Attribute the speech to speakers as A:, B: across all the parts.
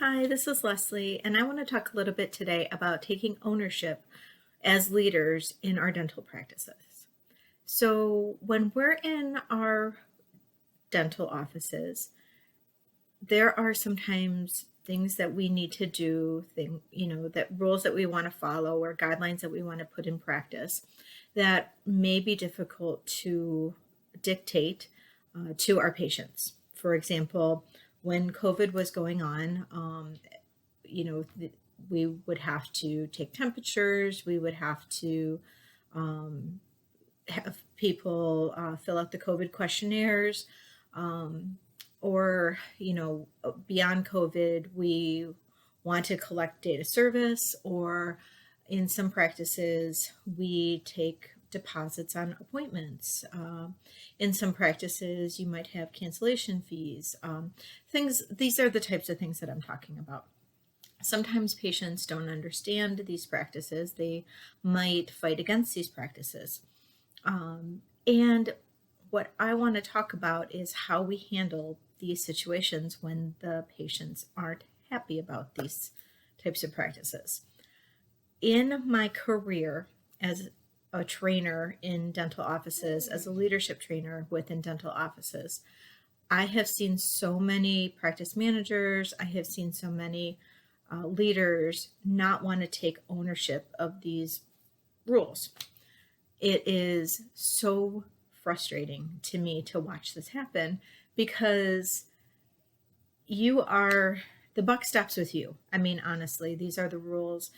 A: Hi, this is Leslie, and I want to talk a little bit today about taking ownership as leaders in our dental practices. So, when we're in our dental offices, there are sometimes things that we need to do, that rules that we want to follow or guidelines that we want to put in practice that may be difficult to dictate to our patients. For example, when COVID was going on, you know, we would have to take temperatures, we would have to um, have people fill out the COVID questionnaires, or, beyond COVID, we want to collect data service, or in some practices, we take deposits on appointments. In some practices, you might have cancellation fees. These are the types of things that I'm talking about. Sometimes patients don't understand these practices. They might fight against these practices. And what I want to talk about is how we handle these situations when the patients aren't happy about these types of practices. In my career as a trainer in dental offices, as a leadership trainer within dental offices, I have seen so many practice managers, I have seen so many leaders not want to take ownership of these rules. It is so frustrating to me to watch this happen because the buck stops with you. I mean, honestly, these are the rules.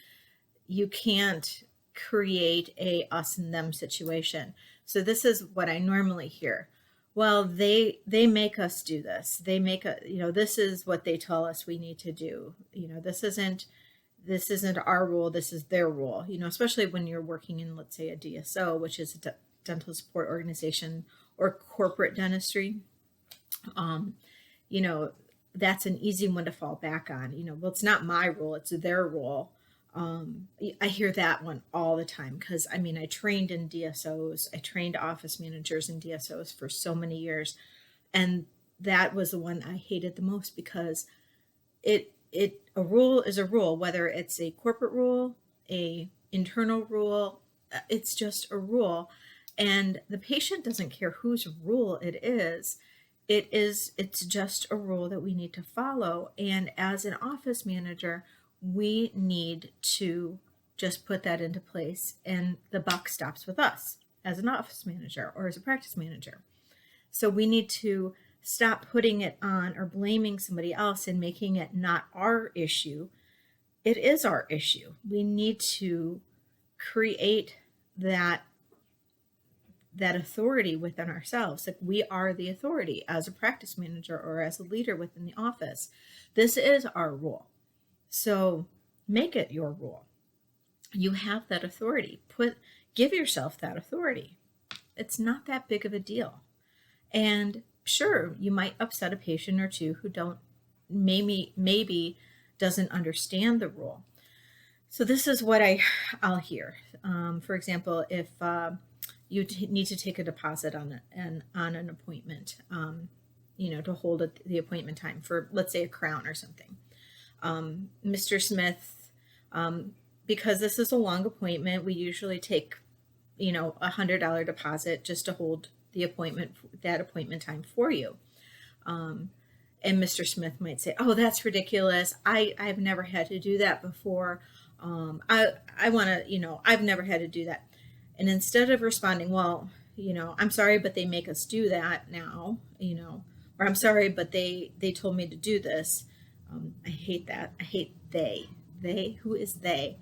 A: You can't create a us and them situation. So this is what I normally hear. Well, they make us do this. They make a, this is what they tell us we need to do. This isn't our rule, this is their rule. Especially when you're working in, let's say, a DSO, which is a dental support organization, or corporate dentistry. That's an easy one to fall back on. Well, it's not my rule, it's their rule. I hear that one all the time because I trained in DSOs. I trained office managers in DSOs for so many years, and that was the one I hated the most because a rule is a rule, whether it's a corporate rule, a internal rule, it's just a rule, and the patient doesn't care whose rule it is. It's just a rule that we need to follow, and as an office manager, we need to just put that into place, and the buck stops with us as an office manager or as a practice manager. So we need to stop putting it on or blaming somebody else and making it not our issue. It is our issue. We need to create that authority within ourselves. Like, we are the authority as a practice manager or as a leader within the office. This is our rule. So make it your rule. You have that authority. Give yourself that authority. It's not that big of a deal. And sure, you might upset a patient or two who maybe doesn't understand the rule. So this is what I'll hear. For example, if you need to take a deposit on an appointment, to hold the appointment time for, let's say, a crown or something. Mr. Smith, because this is a long appointment, we usually take, $100 deposit just to hold that appointment time for you. And Mr. Smith might say, "Oh, that's ridiculous. I've never had to do that before. I want to, I've never had to do that." And instead of responding, "Well, I'm sorry, but they make us do that now, or I'm sorry, but they told me to do this." I hate that. I hate they. They, who is they?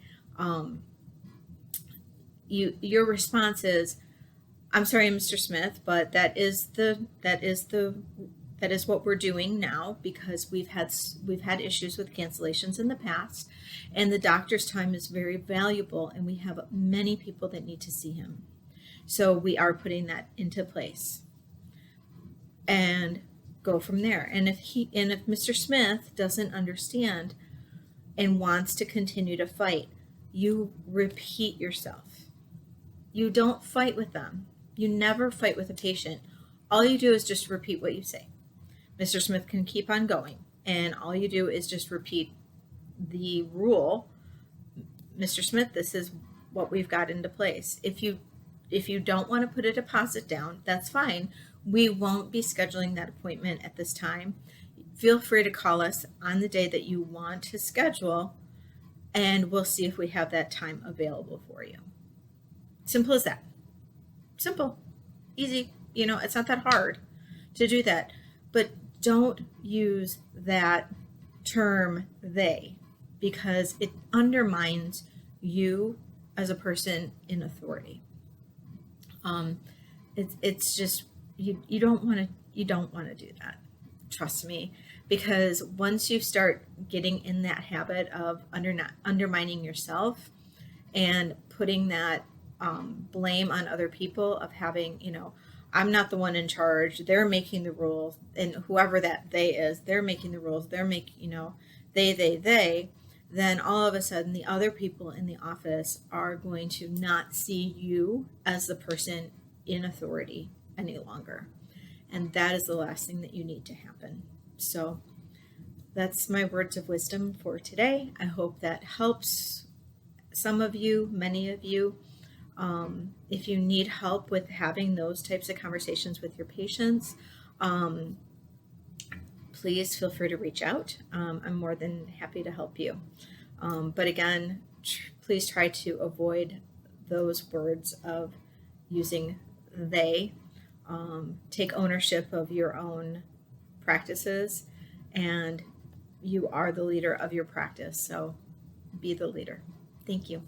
A: Your response is, "I'm sorry, Mr. Smith, but that is what we're doing now because we've had issues with cancellations in the past, and the doctor's time is very valuable, and we have many people that need to see him. So we are putting that into place." And go from there. And if Mr. Smith doesn't understand and wants to continue to fight, you repeat yourself. You don't fight with them. You never fight with a patient. All you do is just repeat what you say. Mr. Smith can keep on going. and all you do is just repeat the rule. Mr. Smith, this is what we've got into place. If you don't want to put a deposit down, that's fine. We won't be scheduling that appointment at this time. Feel free to call us on the day that you want to schedule, and we'll see if we have that time available for you. Simple as that. Simple, easy. It's not that hard to do that. But don't use that term they, because it undermines you as a person in authority. It's just you don't want to do that. Trust me, because once you start getting in that habit of undermining yourself and putting that blame on other people of having, I'm not the one in charge, they're making the rules, and whoever that they is, they're making the rules, they're making, they, then all of a sudden the other people in the office are going to not see you as the person in authority any longer. And that is the last thing that you need to happen. So that's my words of wisdom for today. I hope that helps some of you, many of you. If you need help with having those types of conversations with your patients, please feel free to reach out. I'm more than happy to help you. But again, please try to avoid those words of using they. Take ownership of your own practices, and you are the leader of your practice. So be the leader. Thank you.